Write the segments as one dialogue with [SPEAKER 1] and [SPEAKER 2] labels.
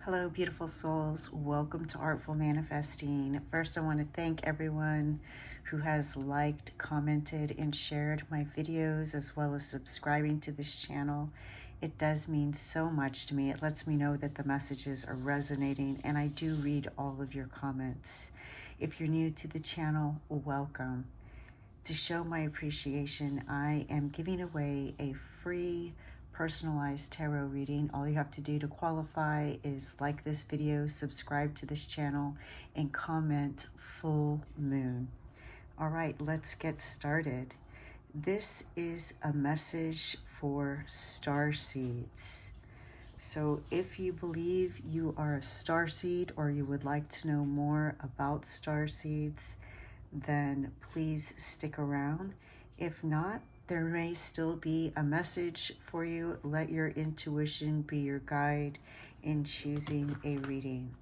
[SPEAKER 1] Hello, beautiful souls. Welcome to Artful Manifesting. First, I want to thank everyone who has liked, commented, and shared my videos, as well as subscribing to this channel. It does mean so much to me. It lets me know that the messages are resonating, and I do read all of your comments. If you're new to the channel, welcome. To show my appreciation, I am giving away a free personalized tarot reading. All you have to do to qualify is like this video, subscribe to this channel, and comment full moon. All right, let's get started. This is a message for star seeds. So if you believe you are a starseed or you would like to know more about starseeds, then please stick around. If not, there may still be a message for you. Let your intuition be your guide in choosing a reading.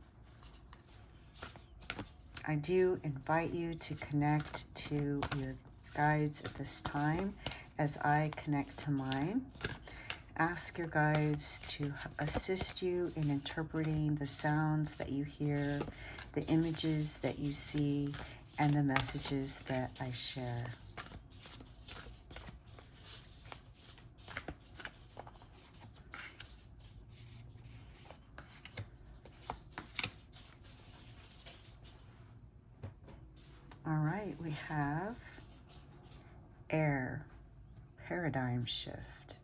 [SPEAKER 1] I do invite you to connect to your guides at this time as I connect to mine. Ask your guides to assist you in interpreting the sounds that you hear, the images that you see, and the messages that I share. All right, we have air, paradigm shift.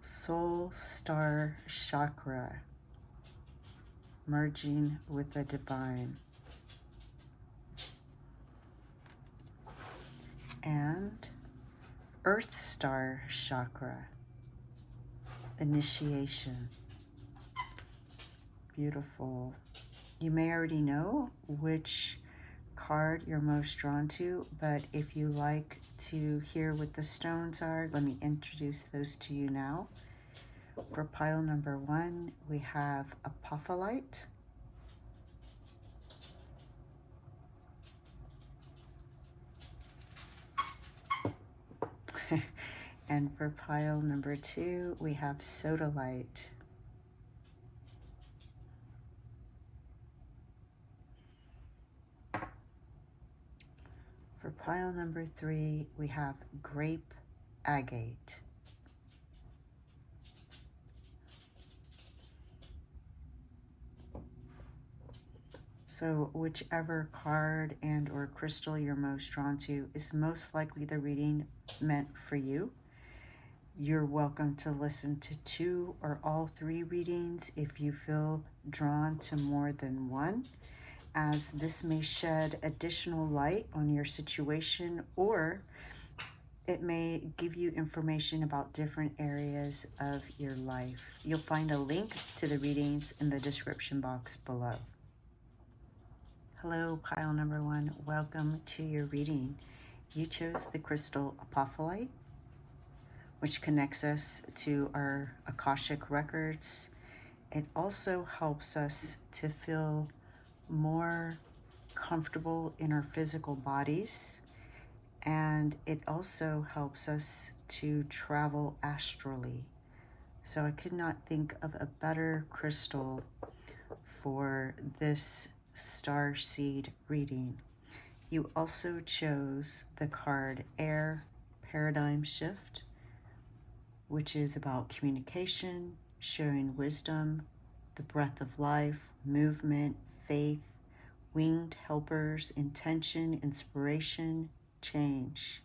[SPEAKER 1] Soul star chakra, merging with the divine. And earth star chakra, initiation. Beautiful. You may already know which card you're most drawn to, but if you like to hear what the stones are, let me introduce those to you now. For pile number 1, we have apophyllite, and for pile number 2, we have sodalite. For pile number 3, we have grape agate. So whichever card and or crystal you're most drawn to is most likely the reading meant for you. You're welcome to listen to 2 or all 3 readings if you feel drawn to more than one, as this may shed additional light on your situation, or it may give you information about different areas of your life. You'll find a link to the readings in the description box below. Hello, pile number 1. Welcome to your reading. You chose the crystal apophyllite, which connects us to our Akashic records. It also helps us to feel more comfortable in our physical bodies, and it also helps us to travel astrally. So I could not think of a better crystal for this star seed reading. You also chose the card Air Paradigm Shift, which is about communication, sharing wisdom, the breath of life, movement, faith, winged helpers, intention, inspiration, change,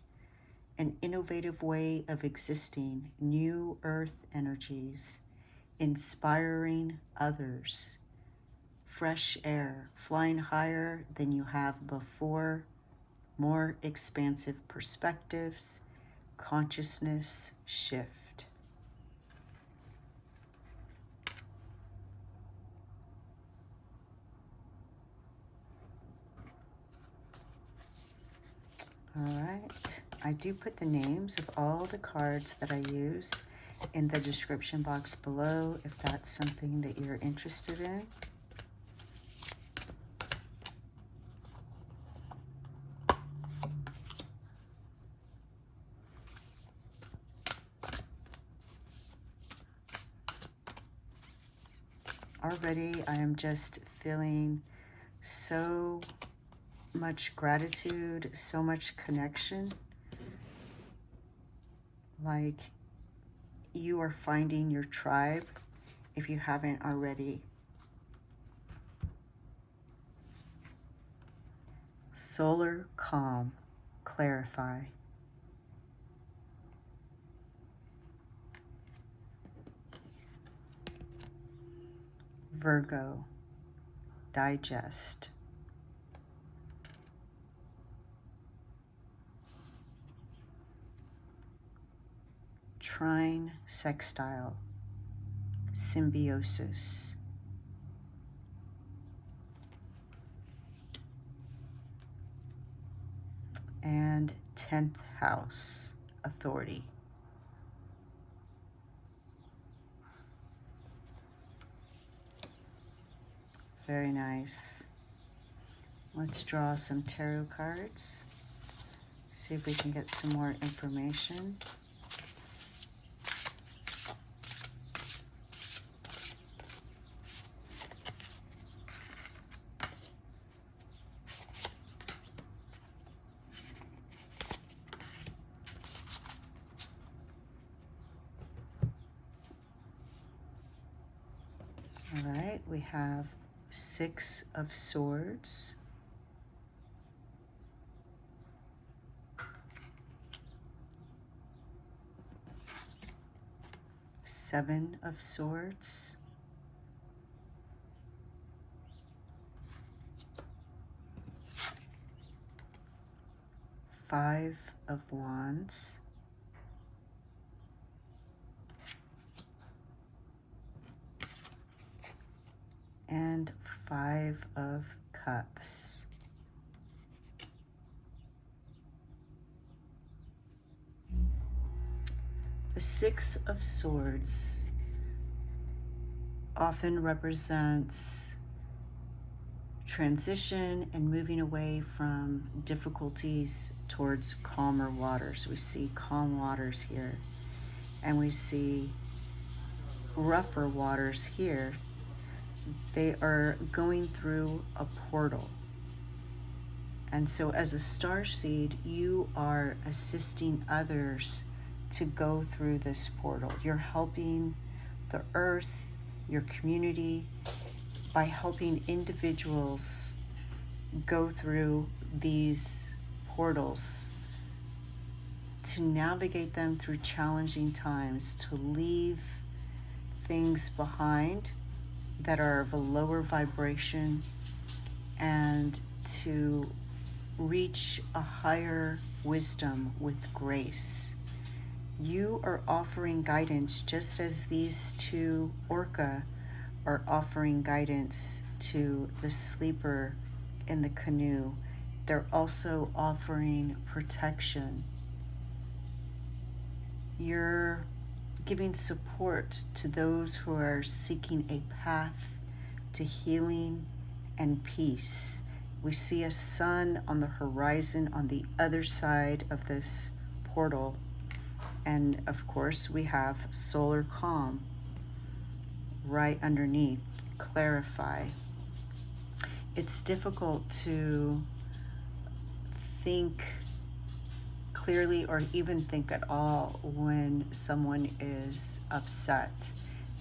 [SPEAKER 1] an innovative way of existing, new earth energies, inspiring others, fresh air, flying higher than you have before, more expansive perspectives, consciousness shift. All right, I do put the names of all the cards that I use in the description box below if that's something that you're interested in. already I am just feeling so much gratitude, so much connection, like you are finding your tribe if you haven't already. Solar calm, clarify. Virgo, digest. Trine sextile, symbiosis. And 10th house, authority. Very nice. Let's draw some tarot cards. See if we can get some more information. All right, we have 6 of Swords. Seven of Swords. Five of Wands. And 5 of Cups. The 6 of Swords often represents transition and moving away from difficulties towards calmer waters. We see calm waters here, and we see rougher waters here. They are going through a portal. And so as a starseed, you are assisting others to go through this portal. You're helping the earth, your community, by helping individuals go through these portals, to navigate them through challenging times, to leave things behind that are of a lower vibration, and to reach a higher wisdom with grace. You are offering guidance, just as these two orca are offering guidance to the sleeper in the canoe. They're also offering protection. You're giving support to those who are seeking a path to healing and peace. We see a sun on the horizon on the other side of this portal. And of course, we have solar calm right underneath, clarify. It's difficult to think clearly or even think at all when someone is upset,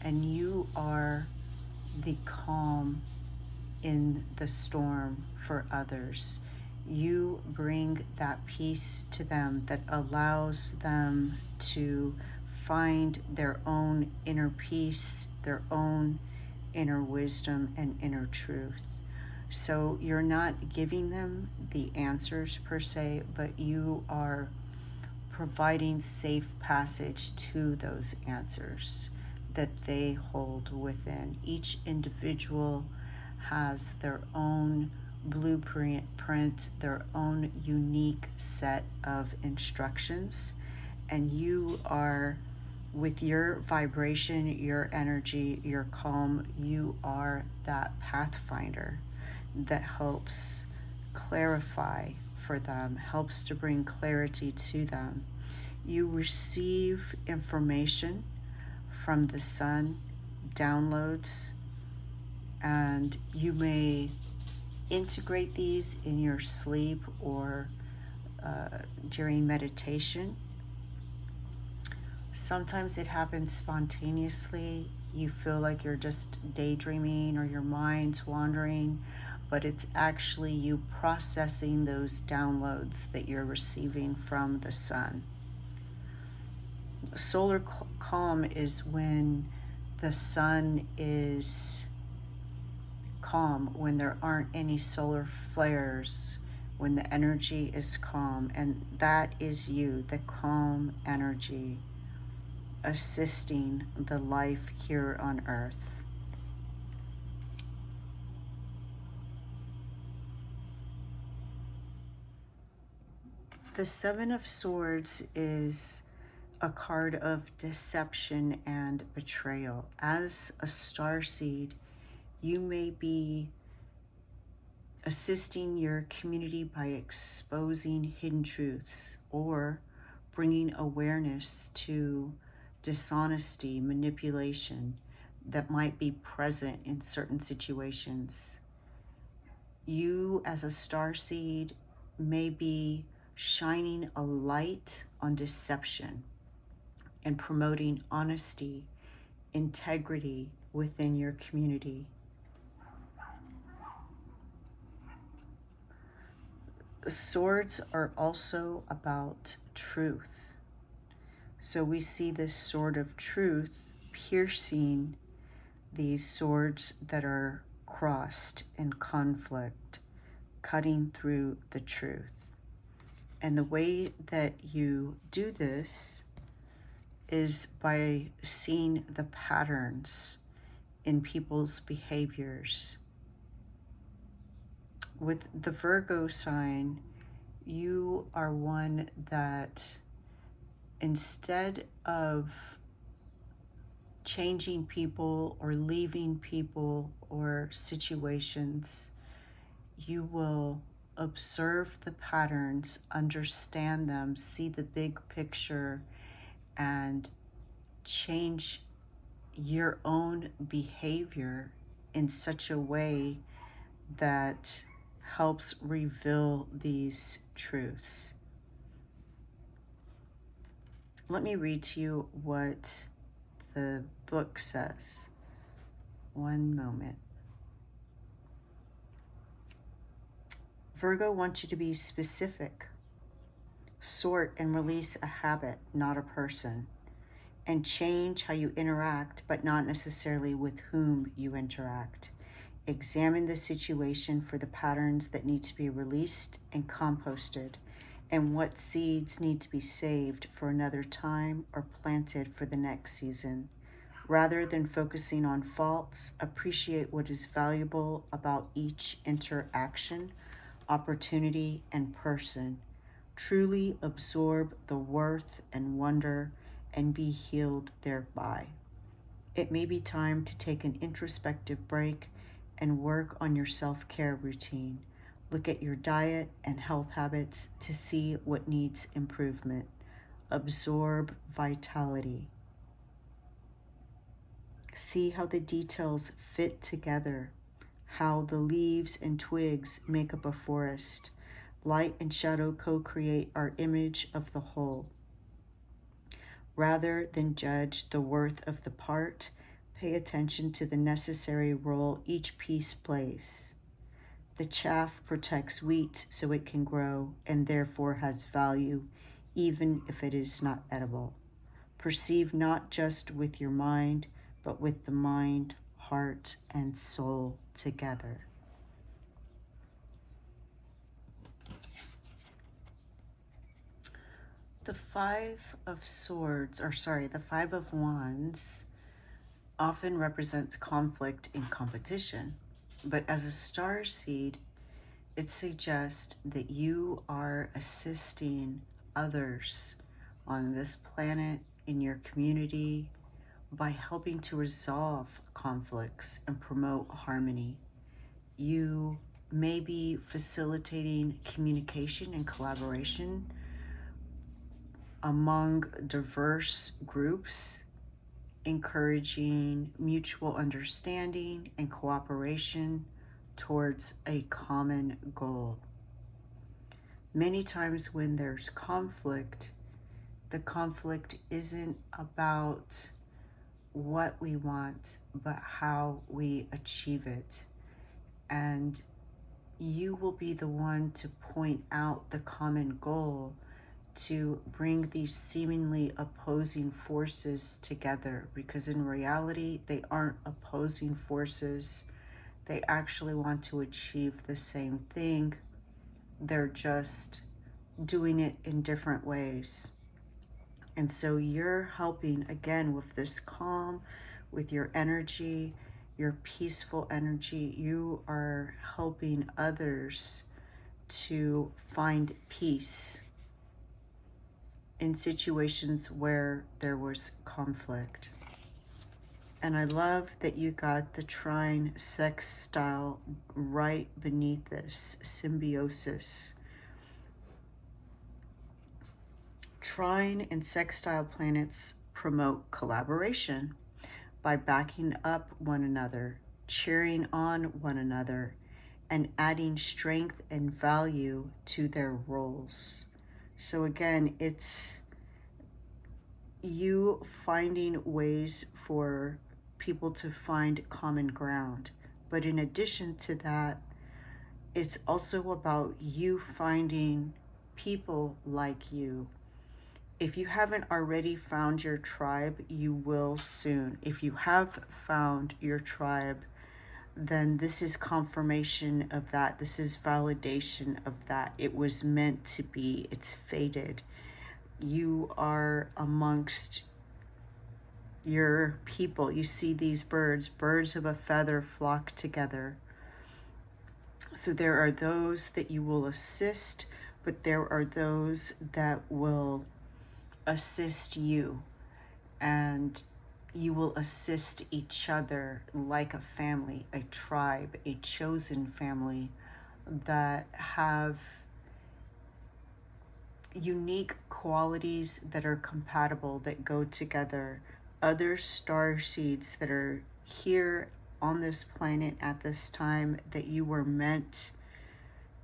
[SPEAKER 1] and you are the calm in the storm for others. You bring that peace to them that allows them to find their own inner peace, their own inner wisdom and inner truth. So you're not giving them the answers per se, but you are providing safe passage to those answers that they hold within. Each individual has their own blueprint, their own unique set of instructions, and you are, with your vibration, your energy, your calm, you are that pathfinder that helps clarify for them, helps to bring clarity to them. You receive information from the sun, downloads, And you may integrate these in your sleep or during meditation. Sometimes it happens spontaneously. You feel like you're just daydreaming or your mind's wandering, but it's actually you processing those downloads that you're receiving from the sun. Solar calm is when the sun is calm, when there aren't any solar flares, when the energy is calm, and that is you, the calm energy, assisting the life here on earth. The Seven of Swords is a card of deception and betrayal. As a starseed, you may be assisting your community by exposing hidden truths or bringing awareness to dishonesty, manipulation that might be present in certain situations. You, as a starseed, may be shining a light on deception and promoting honesty, integrity within your community. Swords are also about truth. So we see this sword of truth piercing these swords that are crossed in conflict, cutting through the truth. And the way that you do this is by seeing the patterns in people's behaviors. With the Virgo sign, you are one that instead of changing people or leaving people or situations, you will observe the patterns, understand them, see the big picture, and change your own behavior in such a way that helps reveal these truths. Let me read to you what the book says. One moment. Virgo wants you to be specific. Sort and release a habit, not a person. And change how you interact, but not necessarily with whom you interact. Examine the situation for the patterns that need to be released and composted, and what seeds need to be saved for another time or planted for the next season. Rather than focusing on faults, appreciate what is valuable about each interaction, opportunity, and person. Truly absorb the worth and wonder and be healed thereby. It may be time to take an introspective break and work on your self-care routine. Look at your diet and health habits to see what needs improvement. Absorb vitality. See how the details fit together, how the leaves and twigs make up a forest. Light and shadow co-create our image of the whole. Rather than judge the worth of the part, pay attention to the necessary role each piece plays. The chaff protects wheat so it can grow and therefore has value, even if it is not edible. Perceive not just with your mind, but with the mind, heart, and soul together. The Five of Wands often represents conflict and competition, but as a star seed, it suggests that you are assisting others on this planet, in your community, by helping to resolve conflicts and promote harmony. You may be facilitating communication and collaboration among diverse groups encouraging mutual understanding and cooperation towards a common goal. Many times when there's conflict, the conflict isn't about what we want, but how we achieve it. And you will be the one to point out the common goal to bring these seemingly opposing forces together, because in reality, they aren't opposing forces. They actually want to achieve the same thing. They're just doing it in different ways. And so you're helping, again, with this calm, with your energy, your peaceful energy. You are helping others to find peace in situations where there was conflict. And I love that you got the trine sextile right beneath this, symbiosis. Trine and sextile planets promote collaboration by backing up one another, cheering on one another, and adding strength and value to their roles. So again, it's you finding ways for people to find common ground. But in addition to that, it's also about you finding people like you. If you haven't already found your tribe, you will soon. If you have found your tribe, then this is confirmation of that. This is validation of that. It was meant to be. It's fated. You are amongst your people. You see these birds of a feather flock together. So there are those that you will assist, but there are those that will assist you, and you will assist each other like a family, a tribe, a chosen family that have unique qualities that are compatible, that go together. Other star seeds that are here on this planet at this time that you were meant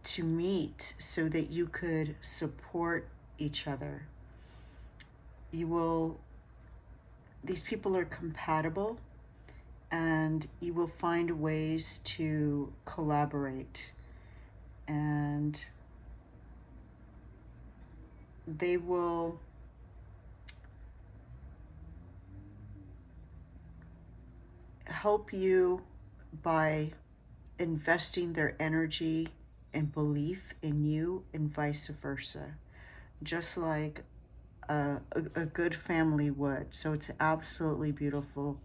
[SPEAKER 1] to meet so that you could support each other. These people are compatible, and you will find ways to collaborate, and they will help you by investing their energy and belief in you, and vice versa, just like a good family would. So it's absolutely beautiful.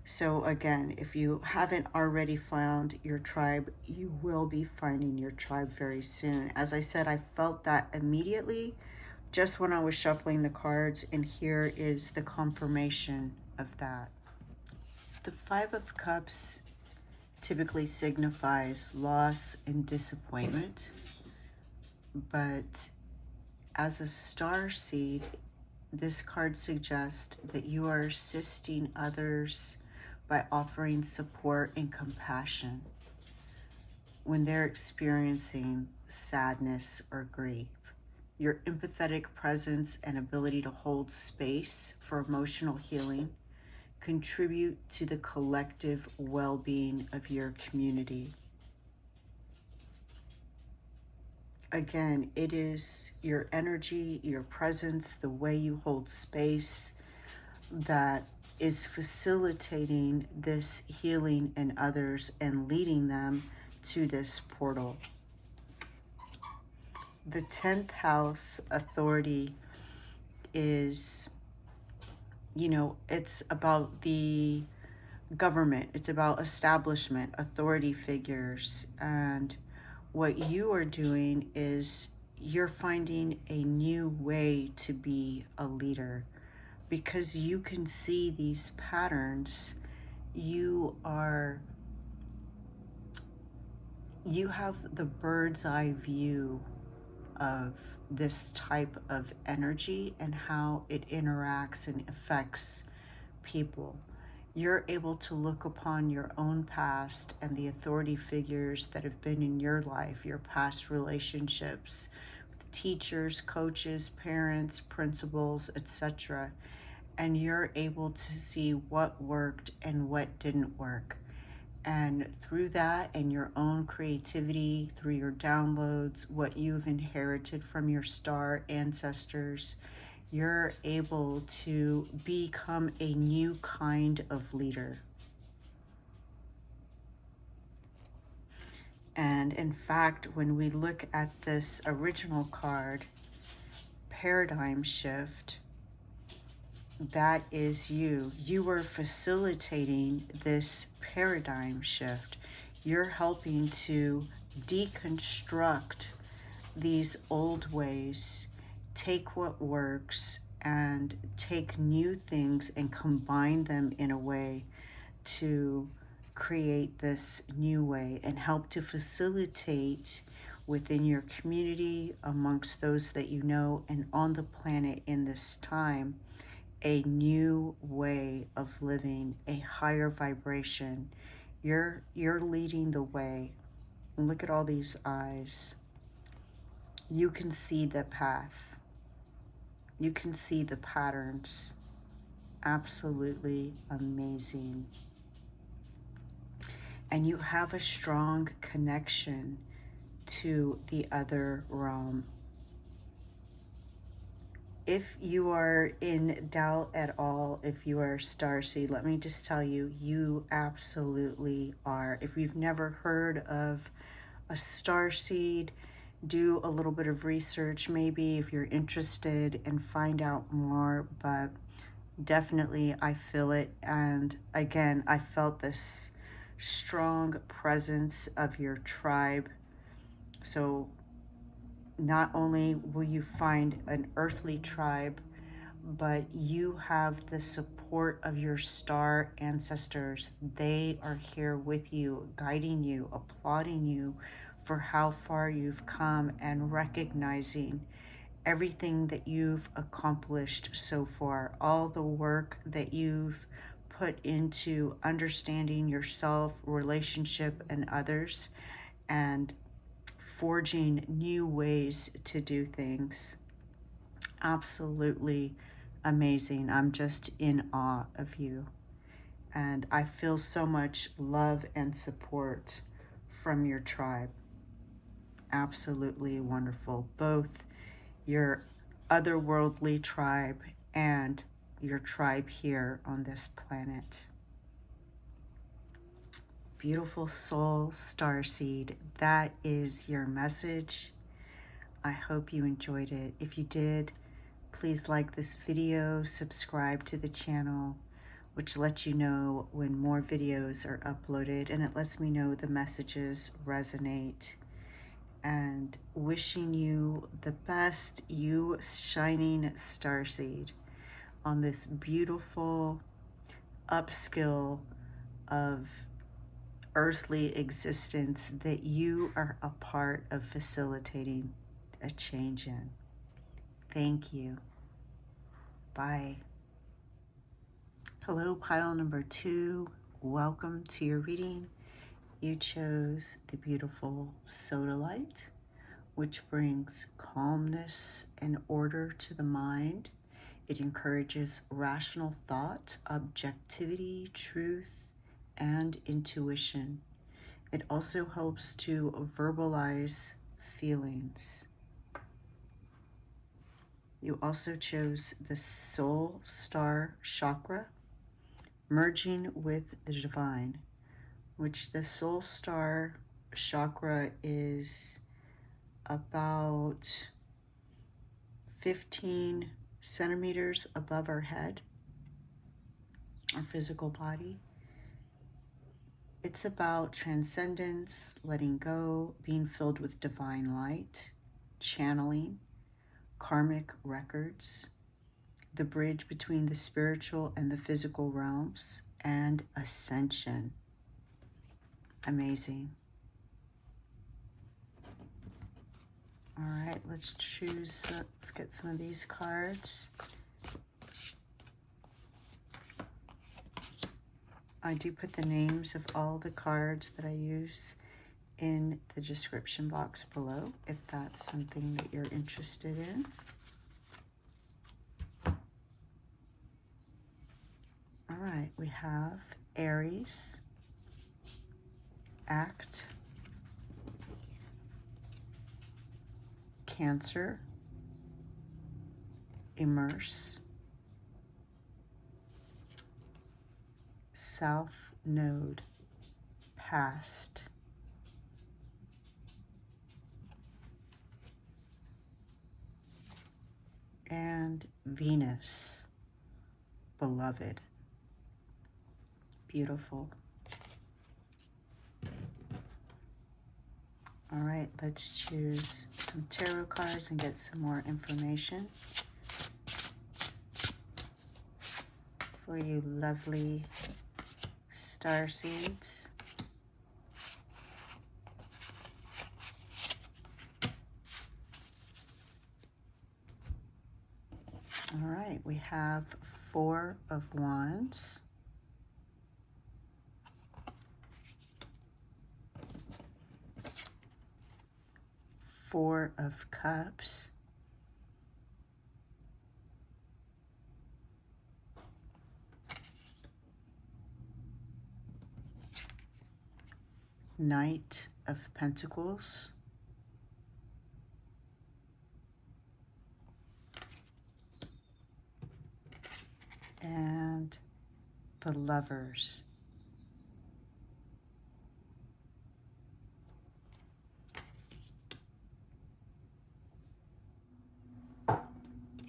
[SPEAKER 1] So again, if you haven't already found your tribe, you will be finding your tribe very soon. As I said, I felt that immediately just when I was shuffling the cards, and here is the confirmation of that. The Five of Cups typically signifies loss and disappointment, but as a star seed, this card suggests that you are assisting others by offering support and compassion when they're experiencing sadness or grief. Your empathetic presence and ability to hold space for emotional healing contribute to the collective well-being of your community. Again, it is your energy, your presence, the way you hold space that is facilitating this healing in others and leading them to this portal. The 10th house authority is, it's about the government. It's about establishment, authority figures, and what you are doing is you're finding a new way to be a leader, because you can see these patterns. You have the bird's eye view of this type of energy and how it interacts and affects people. You're able to look upon your own past and the authority figures that have been in your life, your past relationships with teachers, coaches, parents, principals, etc. And you're able to see what worked and what didn't work. And through that and your own creativity, through your downloads, what you've inherited from your star ancestors, you're able to become a new kind of leader. And in fact, when we look at this original card, Paradigm Shift, that is you. You are facilitating this paradigm shift. You're helping to deconstruct these old ways, take what works, and take new things and combine them in a way to create this new way and help to facilitate within your community, amongst those that you know, and on the planet in this time, a new way of living, a higher vibration. You're leading the way. And look at all these eyes. You can see the path. You can see the patterns. Absolutely amazing. And you have a strong connection to the other realm. If you are in doubt at all, if you are a starseed, let me just tell you, you absolutely are. If you've never heard of a starseed, do a little bit of research maybe if you're interested and find out more, but definitely I feel it. And again, I felt this strong presence of your tribe. So not only will you find an earthly tribe, but you have the support of your star ancestors. They are here with you, guiding you, applauding you for how far you've come and recognizing everything that you've accomplished so far, all the work that you've put into understanding yourself, relationship, and others, and forging new ways to do things. Absolutely amazing. I'm just in awe of you. And I feel so much love and support from your tribe. Absolutely wonderful. Both your otherworldly tribe and your tribe here on this planet. Beautiful soul starseed, that is your message. I hope you enjoyed it. If you did, please like this video, subscribe to the channel, which lets you know when more videos are uploaded, and it lets me know the messages resonate. And wishing you the best, you shining starseed, on this beautiful upskill of earthly existence that you are a part of facilitating a change in. Thank you. Bye. Hello, pile number 2. Welcome to your reading. You chose the beautiful sodalite, which brings calmness and order to the mind. It encourages rational thought, objectivity, truth, and intuition. It also helps to verbalize feelings. You also chose the Soul Star Chakra, merging with the divine, which the Soul Star Chakra is about 15 centimeters above our head, our physical body. It's about transcendence, letting go, being filled with divine light, channeling, karmic records, the bridge between the spiritual and the physical realms, and ascension. Amazing. All right, let's get some of these cards. I do put the names of all the cards that I use in the description box below if that's something that you're interested in. All right, we have Aries, Act, Cancer, Immerse, South Node, Past, and Venus, Beloved. Beautiful. All right, let's choose some tarot cards and get some more information for you lovely star seeds. All right, we have Four of Wands, Four of Cups, Knight of Pentacles, and the Lovers.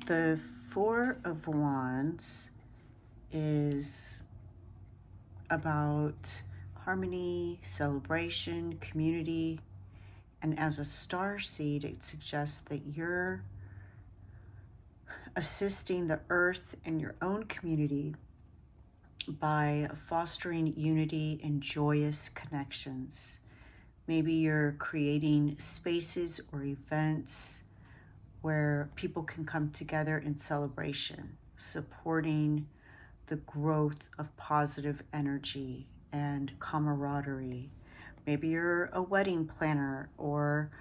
[SPEAKER 1] The Four of Wands is about harmony, celebration, community, and as a star seed, it suggests that you're assisting the earth and your own community by fostering unity and joyous connections. Maybe you're creating spaces or events where people can come together in celebration, supporting the growth of positive energy and camaraderie. Maybe you're a wedding planner, or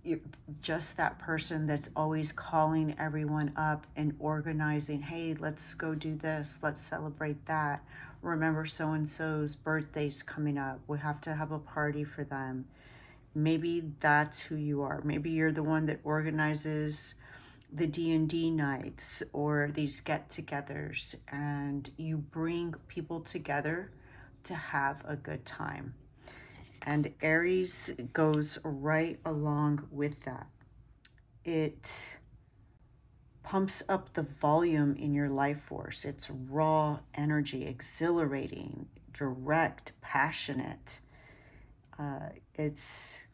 [SPEAKER 1] you're just that person that's always calling everyone up and organizing, hey, let's go do this, let's celebrate that. Remember so-and-so's birthday's coming up. We have to have a party for them. Maybe that's who you are. Maybe you're the one that organizes the D&D nights or these get-togethers, and you bring people together to have a good time. And Aries goes right along with that. It pumps up the volume in your life force. It's raw energy, exhilarating, direct, passionate. It's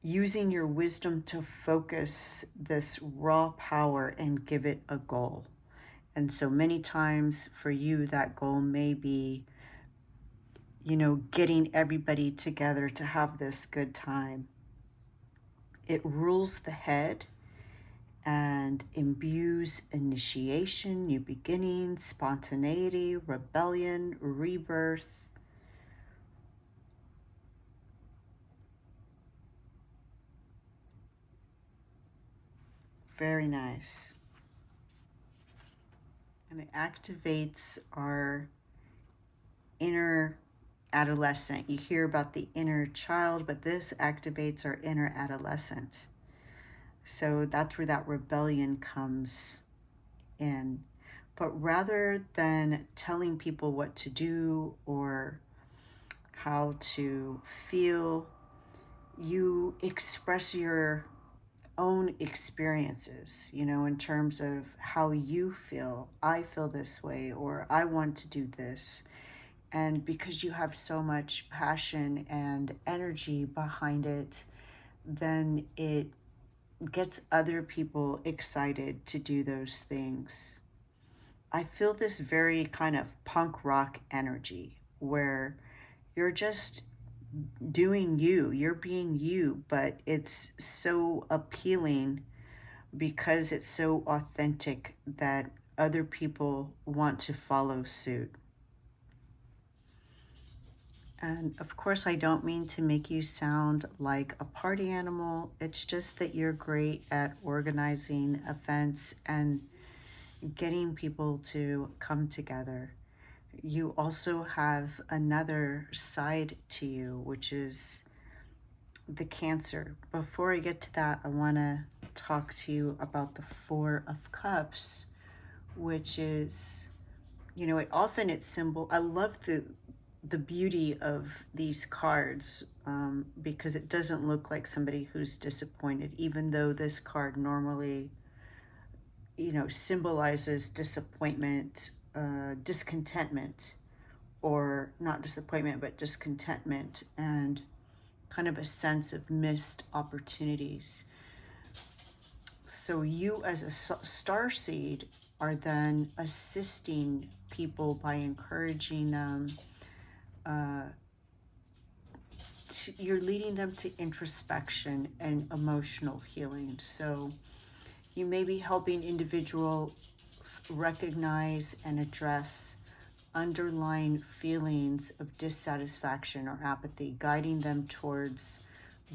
[SPEAKER 1] using your wisdom to focus this raw power and give it a goal. And so many times for you, that goal may be, getting everybody together to have this good time. It rules the head and imbues initiation, new beginnings, spontaneity, rebellion, rebirth. Very nice. And it activates our inner adolescent. You hear about the inner child, but this activates our inner adolescent. So that's where that rebellion comes in. But rather than telling people what to do or how to feel, you express your own experiences, in terms of how you feel. I feel this way, or I want to do this. And because you have so much passion and energy behind it, then it gets other people excited to do those things. I feel this very kind of punk rock energy where you're just doing you, you're being you, but it's so appealing because it's so authentic that other people want to follow suit. And of course, I don't mean to make you sound like a party animal. It's just that you're great at organizing events and getting people to come together. You also have another side to you, which is the Cancer. Before I get to that, I want to talk to you about the Four of Cups, which is, you know, it's symbol. I love the beauty of these cards, because it doesn't look like somebody who's disappointed, even though this card normally, you know, symbolizes disappointment, discontentment, or not disappointment, but discontentment, and kind of a sense of missed opportunities. So you as a star seed are then assisting people by encouraging them. You're leading them to introspection and emotional healing. So you may be helping individuals recognize and address underlying feelings of dissatisfaction or apathy, guiding them towards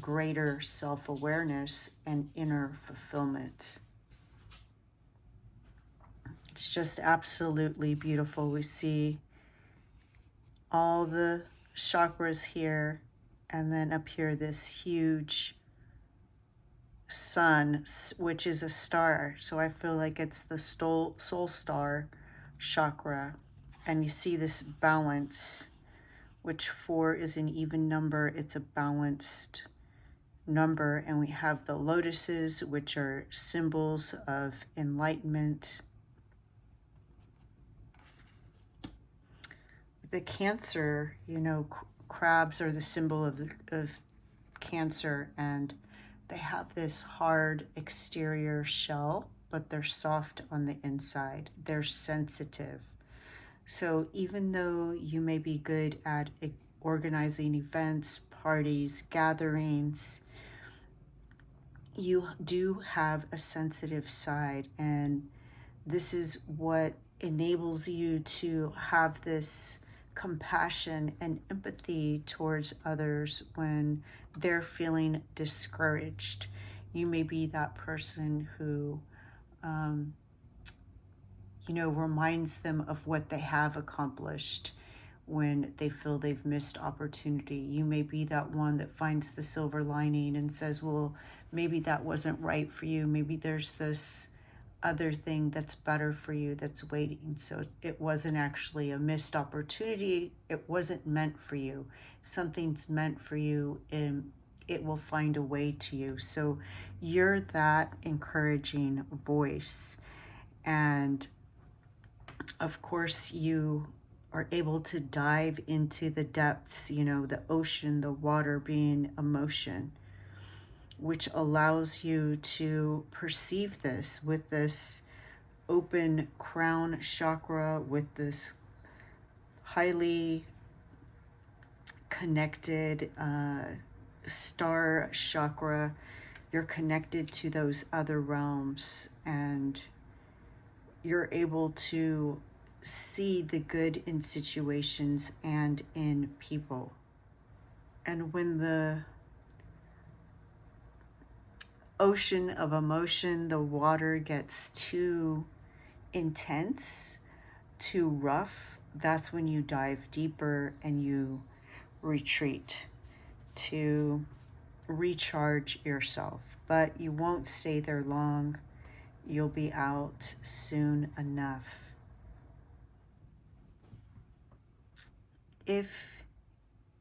[SPEAKER 1] greater self-awareness and inner fulfillment. It's just absolutely beautiful. We see all the chakras here, and then up here this huge sun, which is a star. So I feel like it's the soul star chakra. And you see this balance, which 4 is an even number. It's a balanced number. And we have the lotuses, which are symbols of enlightenment. The Cancer, you know, crabs are the symbol of Cancer, and they have this hard exterior shell, but they're soft on the inside. They're sensitive. So even though you may be good at organizing events, parties, gatherings, you do have a sensitive side, and this is what enables you to have this compassion and empathy towards others when they're feeling discouraged. You may be that person who, you know, reminds them of what they have accomplished when they feel they've missed opportunity. You may be that one that finds the silver lining and says, well, maybe that wasn't right for you. Maybe there's this other thing that's better for you that's waiting. So it wasn't actually a missed opportunity. It wasn't meant for you. If something's meant for you, it will find a way to you. So you're that encouraging voice. And of course, you are able to dive into the depths, you know, the ocean, the water being emotion, which allows you to perceive this with this open crown chakra, with this highly connected star chakra. You're connected to those other realms, and you're able to see the good in situations and in people. And when the ocean of emotion, the water gets too intense, too rough, that's when you dive deeper and you retreat to recharge yourself. But you won't stay there long. You'll be out soon enough. If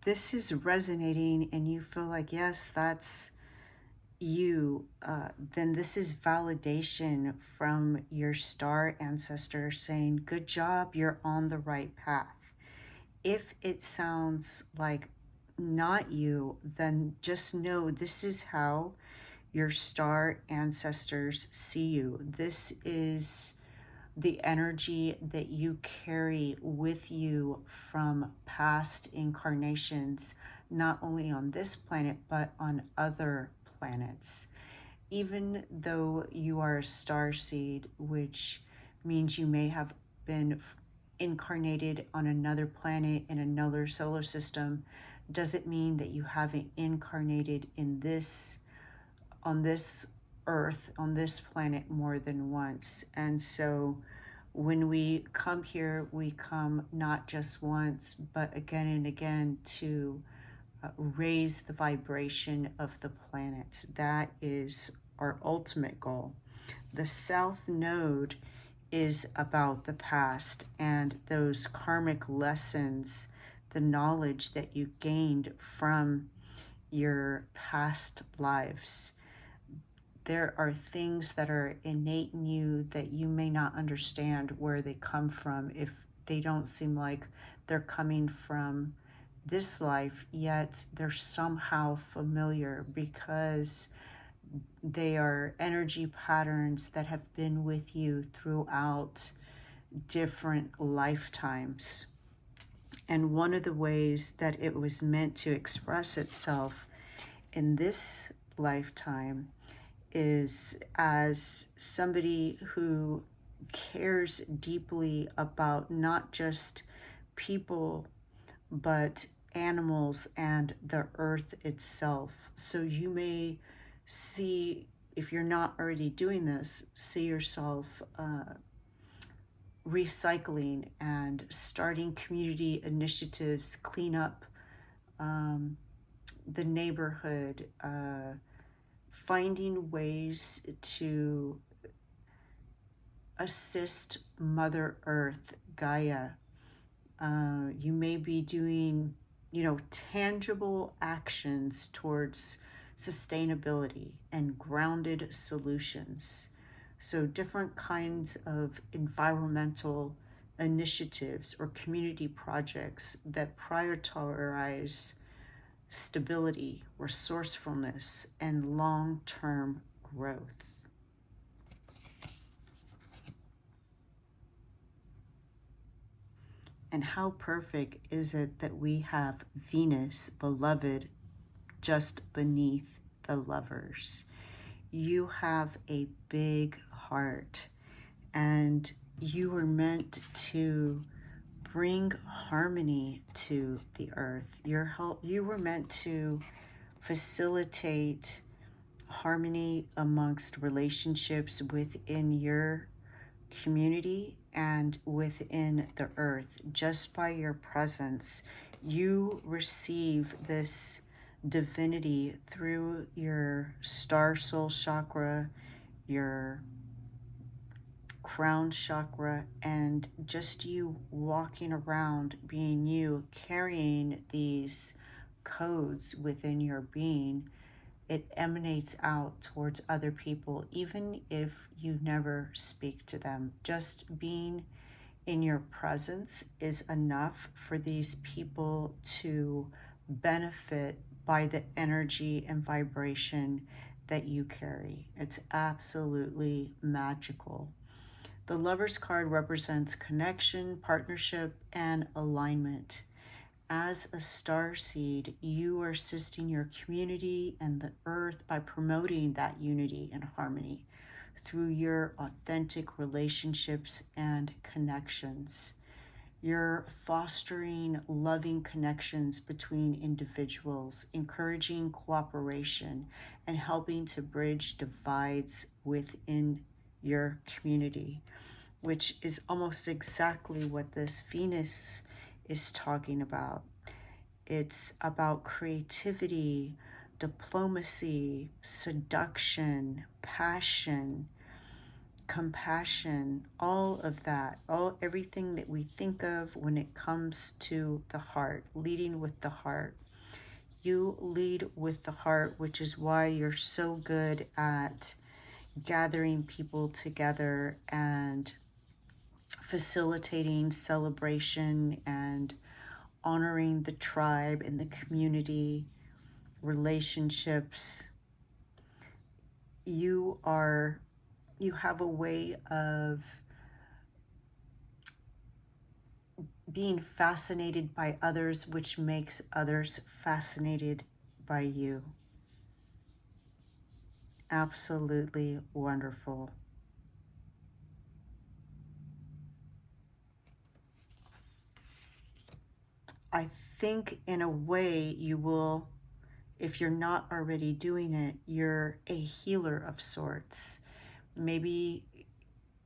[SPEAKER 1] this is resonating and you feel like, yes, that's you, then this is validation from your star ancestor saying, good job, you're on the right path. If it sounds like not you, then just know this is how your star ancestors see you. This is the energy that you carry with you from past incarnations, not only on this planet, but on other planets. Even though you are a star seed, which means you may have been incarnated on another planet in another solar system doesn't mean that you haven't incarnated in this, on this earth, on this planet more than once. And so when we come here, we come not just once, but again and again to raise the vibration of the planet. That is our ultimate goal. The South Node is about the past and those karmic lessons, the knowledge that you gained from your past lives. There are things that are innate in you that you may not understand where they come from if they don't seem like they're coming from this life, yet they're somehow familiar because they are energy patterns that have been with you throughout different lifetimes. And one of the ways that it was meant to express itself in this lifetime is as somebody who cares deeply about not just people, but animals and the earth itself. So you may see, if you're not already doing this, see yourself recycling and starting community initiatives, clean up the neighborhood, finding ways to assist Mother Earth, Gaia. You may be doing, tangible actions towards sustainability and grounded solutions. So different kinds of environmental initiatives or community projects that prioritize stability, resourcefulness, and long-term growth. And how perfect is it that we have Venus, beloved, just beneath the lovers. You have a big heart, and you were meant to bring harmony to the earth. You were meant to facilitate harmony amongst relationships within your community and within the earth. Just by your presence, you receive this divinity through your star soul chakra, your crown chakra, and just you walking around being you, carrying these codes within your being. It emanates out towards other people, even if you never speak to them. Just being in your presence is enough for these people to benefit by the energy and vibration that you carry. It's absolutely magical. The Lover's card represents connection, partnership, and alignment. As a star seed, you are assisting your community and the earth by promoting that unity and harmony through your authentic relationships and connections. You're fostering loving connections between individuals, encouraging cooperation, and helping to bridge divides within your community, which is almost exactly what this Venus is talking about. It's about creativity, diplomacy, seduction, passion, compassion, all of that, everything that we think of when it comes to the heart, leading with the heart. You lead with the heart, which is why you're so good at gathering people together and facilitating celebration and honoring the tribe and the community, relationships. You have a way of being fascinated by others, which makes others fascinated by you. Absolutely wonderful. I think in a way you will, if you're not already doing it, you're a healer of sorts. Maybe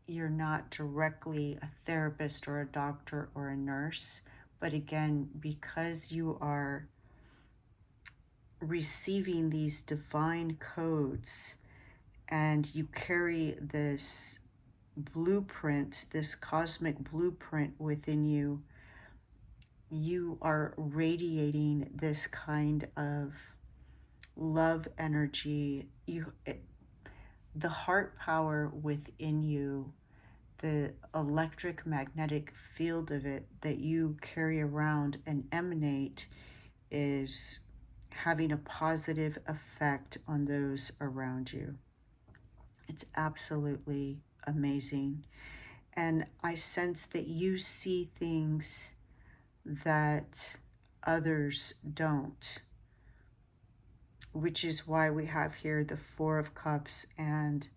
[SPEAKER 1] you're not directly a therapist or a doctor or a nurse, but again, because you are receiving these divine codes and you carry this blueprint, this cosmic blueprint within you, you are radiating this kind of love energy. The heart power within you, the electric magnetic field of it that you carry around and emanate, is having a positive effect on those around you. It's absolutely amazing. And I sense that you see things that others don't, which is why we have here the Four of Cups and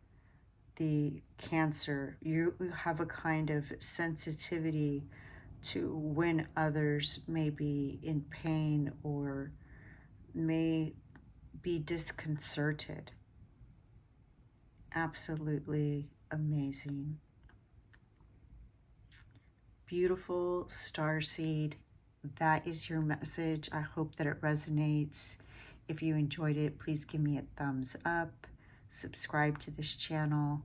[SPEAKER 1] the Cancer. You have a kind of sensitivity to when others may be in pain or may be disconcerted. Absolutely amazing. Beautiful starseed. That is your message. I hope that it resonates. If you enjoyed it, please give me a thumbs up. Subscribe to this channel,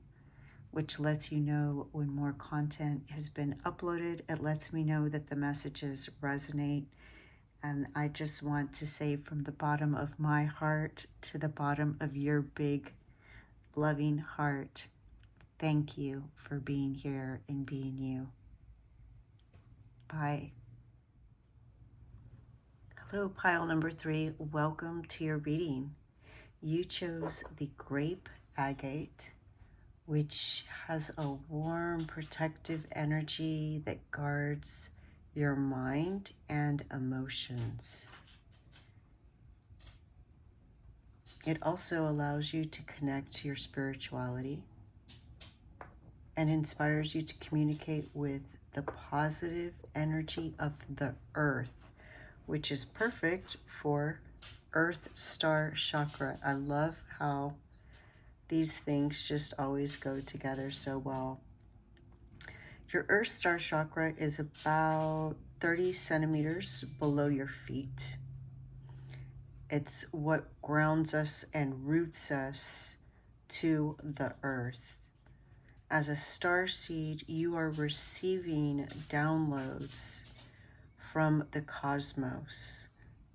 [SPEAKER 1] which lets you know when more content has been uploaded. It lets me know that the messages resonate. And I just want to say from the bottom of my heart to the bottom of your big, loving heart, thank you for being here and being you. Bye. Hello, pile number 3. Welcome to your reading. You chose the grape agate, which has a warm, protective energy that guards your mind and emotions. It also allows you to connect to your spirituality and inspires you to communicate with the positive energy of the earth, which is perfect for Earth Star Chakra. I love how these things just always go together so well. Your Earth Star Chakra is about 30 centimeters below your feet. It's what grounds us and roots us to the earth. As a star seed, you are receiving downloads from the cosmos,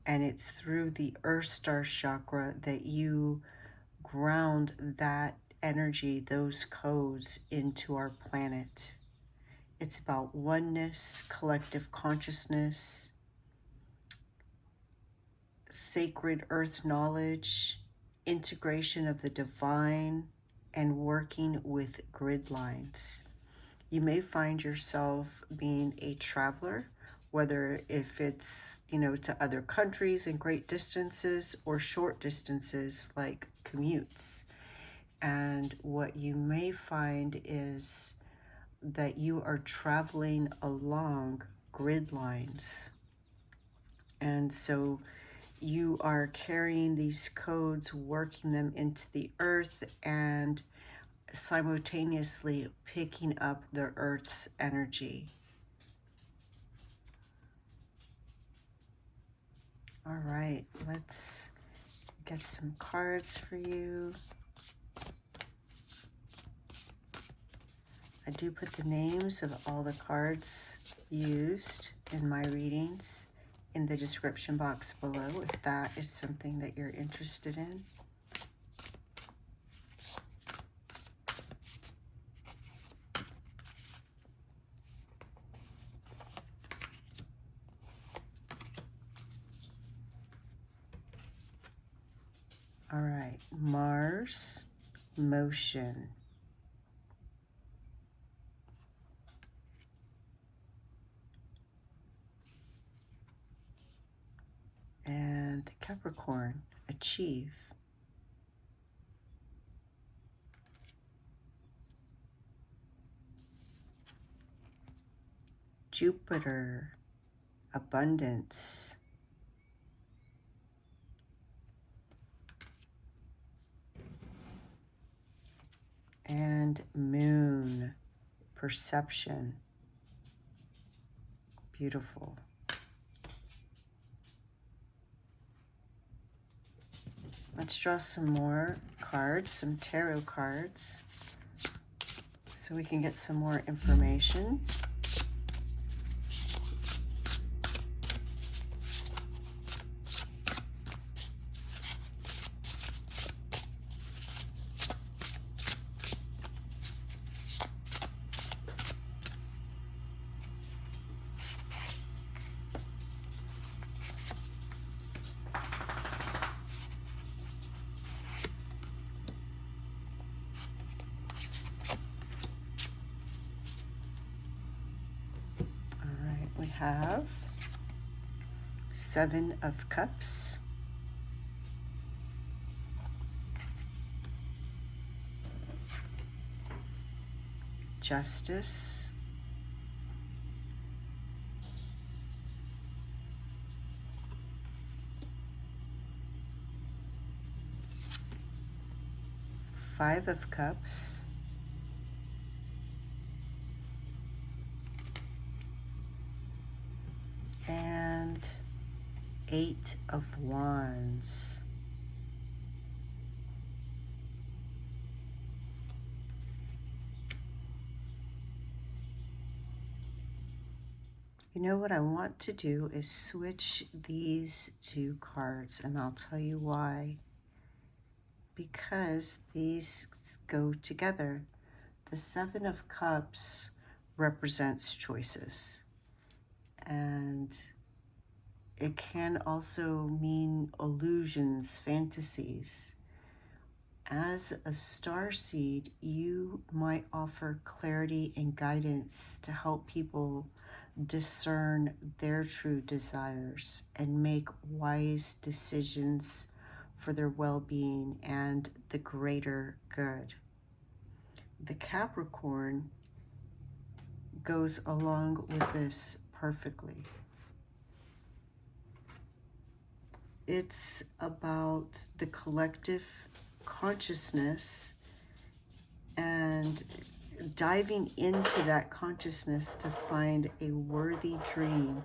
[SPEAKER 1] and it's through the Earth Star Chakra that you ground that energy, those codes, into our planet. It's about oneness, collective consciousness, sacred earth knowledge, integration of the divine, and working with grid lines. You may find yourself being a traveler, whether if it's, to other countries and great distances or short distances like commutes. And what you may find is that you are traveling along grid lines. And so you are carrying these codes, working them into the earth, and simultaneously picking up the earth's energy. All right, let's get some cards for you. I do put the names of all the cards used in my readings in the description box below if that is something that you're interested in. All right, Mars, motion. And Capricorn, achieve. Jupiter, abundance. And Moon, perception. Beautiful. Let's draw some more cards, some tarot cards, so we can get some more information. We have Seven of Cups, Justice, Five of Cups, and Eight of Wands. You know what I want to do is switch these two cards, and I'll tell you why. Because these go together. The Seven of Cups represents choices, and it can also mean illusions, fantasies. As a starseed, you might offer clarity and guidance to help people discern their true desires and make wise decisions for their well-being and the greater good. The Capricorn goes along with this perfectly. It's about the collective consciousness and diving into that consciousness to find a worthy dream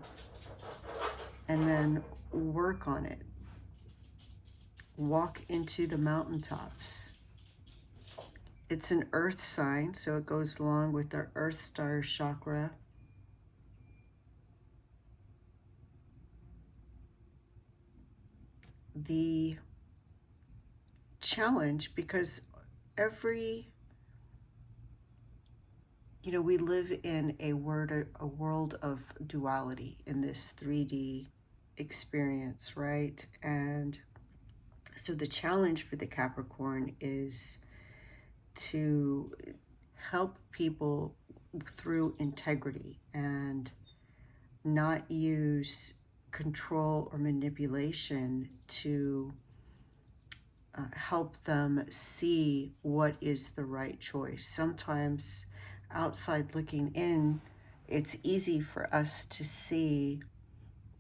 [SPEAKER 1] and then work on it. Walk into the mountaintops. It's an earth sign, so it goes along with our earth star chakra. The challenge, because we live in a world of duality in this 3D experience, right? And so the challenge for the Capricorn is to help people through integrity and not use control or manipulation to help them see what is the right choice. Sometimes outside looking in, it's easy for us to see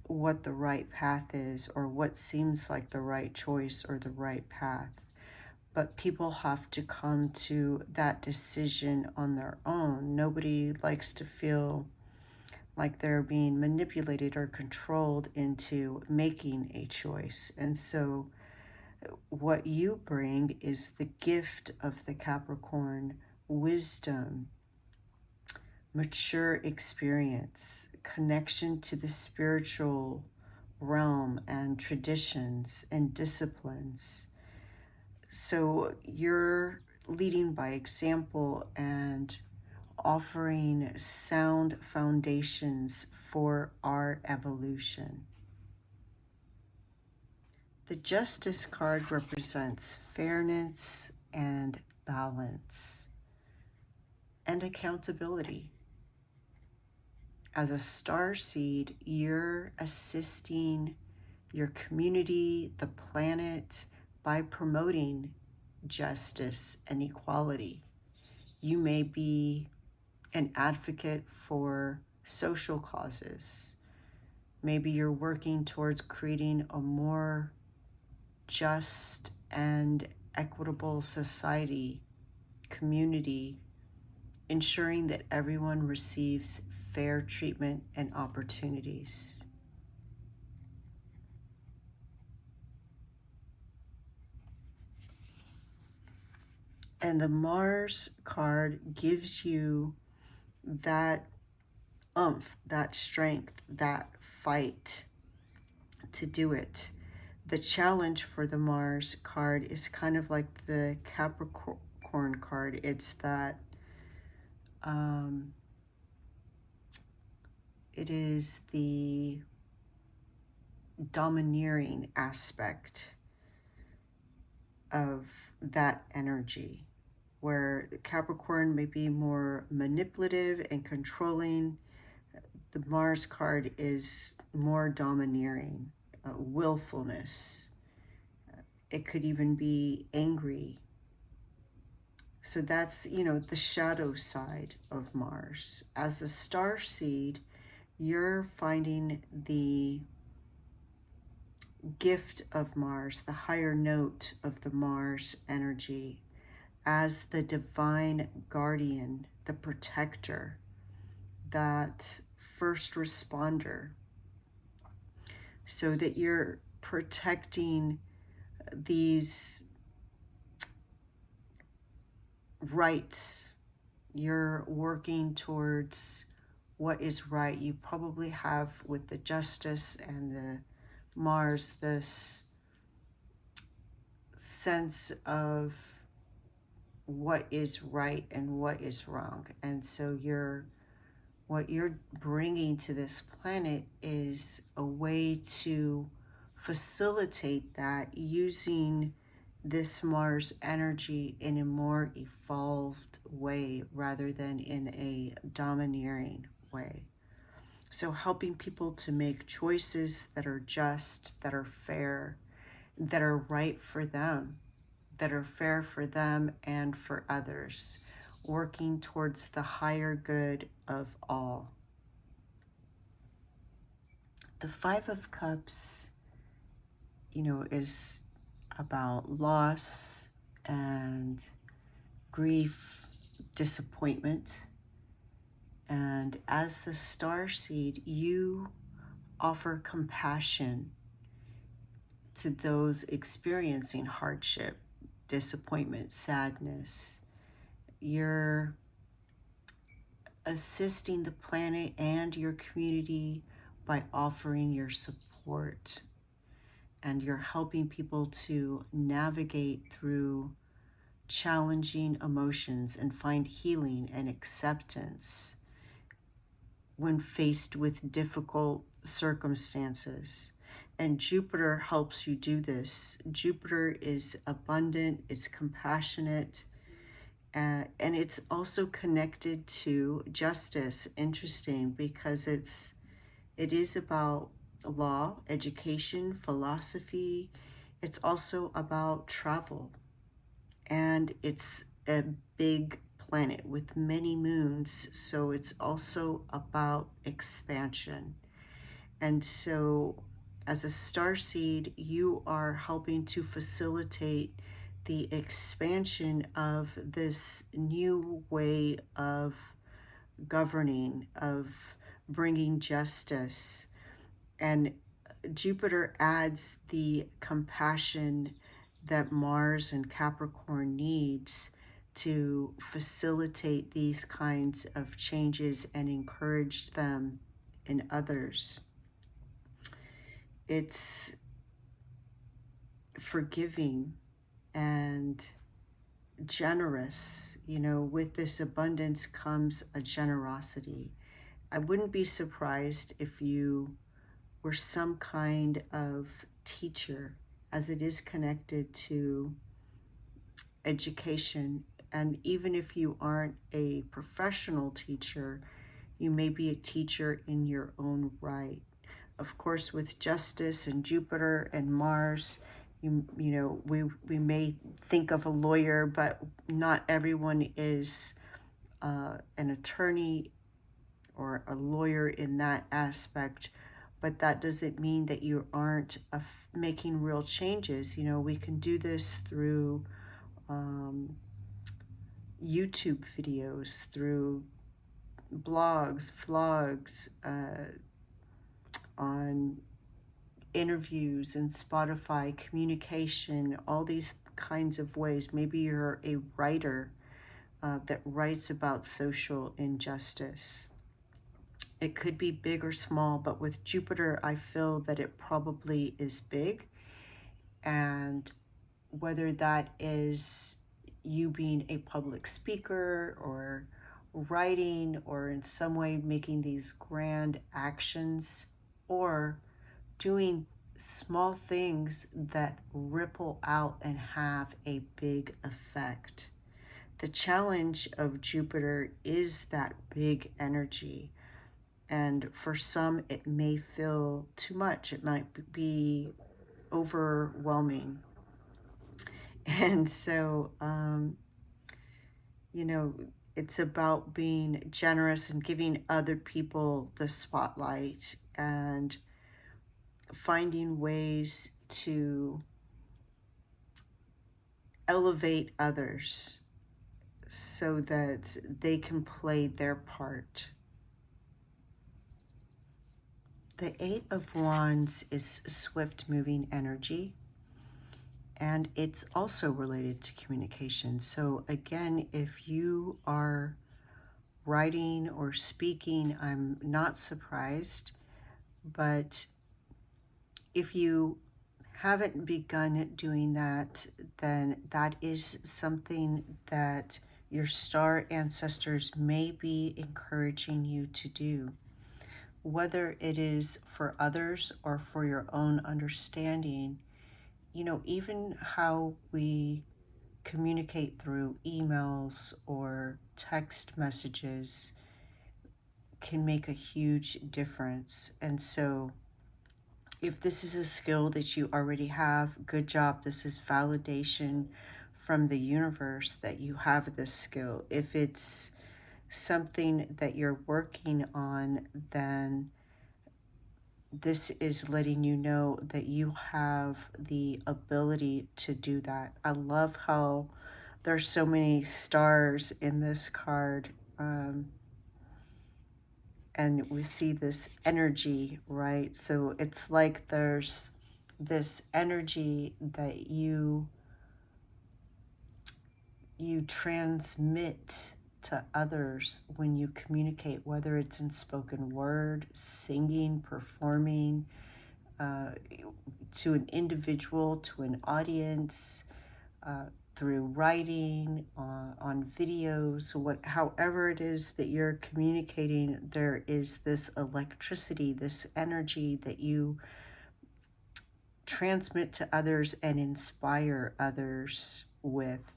[SPEAKER 1] what the right path is or what seems like the right choice or the right path. But people have to come to that decision on their own. Nobody likes to feel like they're being manipulated or controlled into making a choice. And so what you bring is the gift of the Capricorn: wisdom, mature experience, connection to the spiritual realm and traditions and disciplines. So you're leading by example and offering sound foundations for our evolution. The Justice card represents fairness and balance and accountability. As a starseed, you're assisting your community, the planet, by promoting justice and equality. You may be an advocate for social causes, Maybe you're working towards creating a more just and equitable society, community, ensuring that everyone receives fair treatment and opportunities. And the Mars card gives you that oomph, that strength, that fight to do it. The challenge for the Mars card is kind of like the Capricorn card. It's that it is the domineering aspect of that energy, where Capricorn may be more manipulative and controlling. The Mars card is more domineering, willfulness. It could even be angry. So that's, the shadow side of Mars. As a star seed, you're finding the gift of Mars, the higher note of the Mars energy, as the divine guardian, the protector, that first responder, so that you're protecting these rights. You're working towards what is right. You probably have, with the Justice and the Mars, this sense of what is right and what is wrong. And so what you're bringing to this planet is a way to facilitate that, using this Mars energy in a more evolved way rather than in a domineering way. So helping people to make choices that are just, that are fair, that are right for them, that are fair for them and for others, working towards the higher good of all. The Five of Cups, is about loss and grief, disappointment. And as the star seed, you offer compassion to those experiencing hardship, disappointment, sadness. You're assisting the planet and your community by offering your support, and you're helping people to navigate through challenging emotions and find healing and acceptance when faced with difficult circumstances. And Jupiter helps you do this. Jupiter is abundant, it's compassionate, and it's also connected to justice. Interesting, because it is about law, education, philosophy. It's also about travel. And it's a big planet with many moons, so it's also about expansion. And so as a starseed, you are helping to facilitate the expansion of this new way of governing, of bringing justice. And Jupiter adds the compassion that Mars and Capricorn needs to facilitate these kinds of changes and encourage them in others. It's forgiving and generous. With this abundance comes a generosity. I wouldn't be surprised if you were some kind of teacher, as it is connected to education. And even if you aren't a professional teacher, you may be a teacher in your own right. Of course, with Justice and Jupiter and Mars, we may think of a lawyer, but not everyone is an attorney or a lawyer in that aspect. but that doesn't mean that you aren't making real changes. You know, we can do this through YouTube videos, through blogs, vlogs, on interviews and Spotify, communication, all these kinds of ways. Maybe you're a writer that writes about social injustice. It could be big or small, but with Jupiter, I feel that it probably is big. And whether that is you being a public speaker or writing or in some way making these grand actions or doing small things that ripple out and have a big effect. The challenge of Jupiter is that big energy. And for some, it may feel too much. It might be overwhelming. And so, you know, it's about being generous and giving other people the spotlight and finding ways to elevate others so that they can play their part. The Eight of Wands is swift moving energy, and it's also related to communication. So again, if you are writing or speaking, I'm not surprised, but if you haven't begun doing that, then that is something that your star ancestors may be encouraging you to do. Whether it is for others or for your own understanding, you know, even how we communicate through emails or text messages can make a huge difference. And so if this is a skill that you already have, good job. This is validation from the universe that you have this skill. If it's something that you're working on, then this is letting you know that you have the ability to do that. I love how there's so many stars in this card. And we see this energy, right? So it's like there's this energy that you transmit to others when you communicate, whether it's in spoken word, singing, performing, to an individual, to an audience, through writing, on videos, however it is that you're communicating, there is this electricity, this energy that you transmit to others and inspire others with.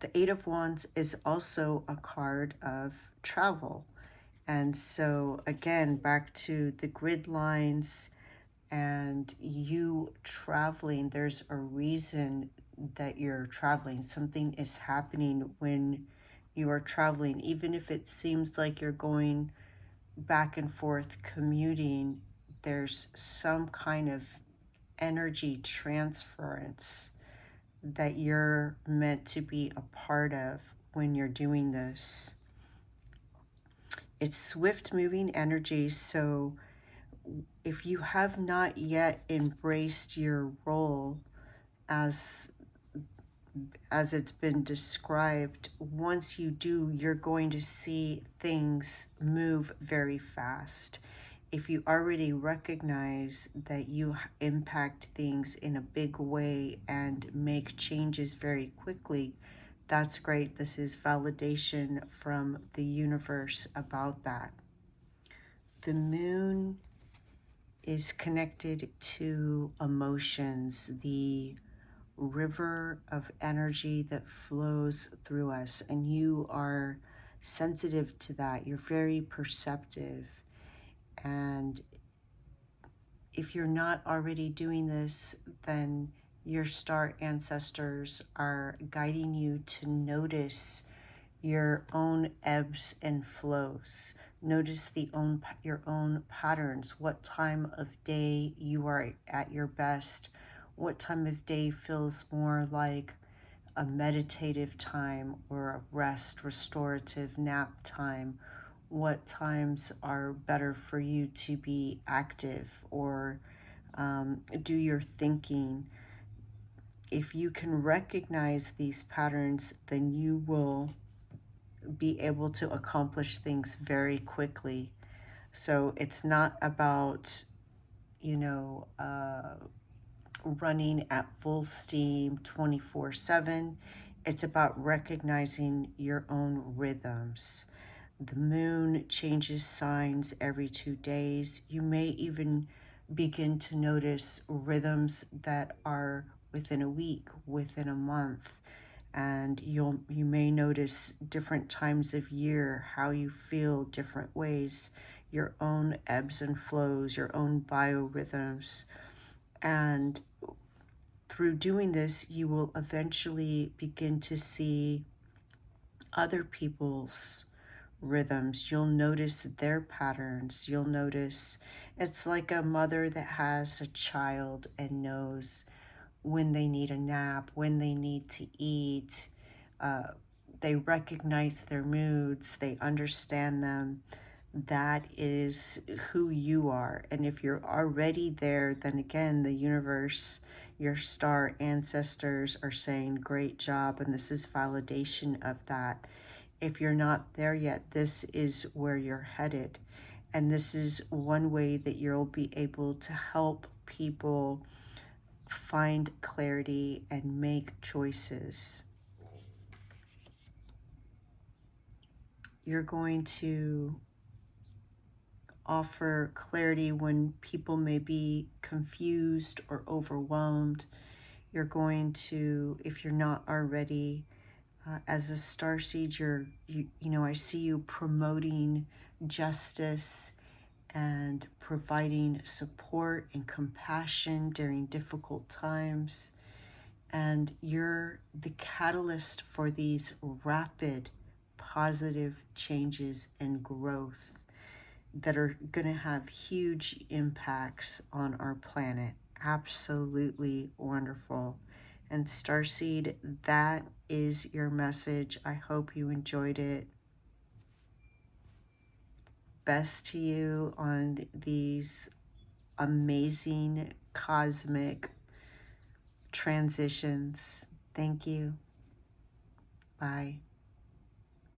[SPEAKER 1] The Eight of Wands is also a card of travel. And so again, back to the grid lines and you traveling, there's a reason that you're traveling. Something is happening when you are traveling, even if it seems like you're going back and forth commuting, there's some kind of energy transference that you're meant to be a part of when you're doing this. It's swift moving energy, so if you have not yet embraced your role as it's been described, once you do, you're going to see things move very fast. If you already recognize that you impact things in a big way and make changes very quickly, that's great. This is validation from the universe about that. The moon is connected to emotions, the river of energy that flows through us, and you are sensitive to that. You're very perceptive. And if you're not already doing this, then your star ancestors are guiding you to notice your own ebbs and flows. Notice your own patterns, what time of day you are at your best, what time of day feels more like a meditative time or a rest, restorative nap time, what times are better for you to be active or do your thinking. If you can recognize these patterns, then you will be able to accomplish things very quickly. So it's not about, you know, running at full steam 24/7. It's about recognizing your own rhythms. The moon changes signs every 2 days. You may even begin to notice rhythms that are within a week, within a month. And you may notice different times of year, how you feel different ways, your own ebbs and flows, your own biorhythms. And through doing this, you will eventually begin to see other people's rhythms. You'll notice their patterns. You'll notice it's like a mother that has a child and knows when they need a nap, when they need to eat. They recognize their moods, they understand them. That is who you are. And if you're already there, then again, the universe, your star ancestors are saying, great job. And this is validation of that. If you're not there yet, this is where you're headed. And this is one way that you'll be able to help people find clarity and make choices. You're going to offer clarity when people may be confused or overwhelmed. You're going to, if you're not already, as a starseed, I see you promoting justice and providing support and compassion during difficult times. And you're the catalyst for these rapid positive changes and growth that are going to have huge impacts on our planet. Absolutely wonderful. And Starseed, that is your message. I hope you enjoyed it. Best to you on these amazing cosmic transitions. Thank you. Bye.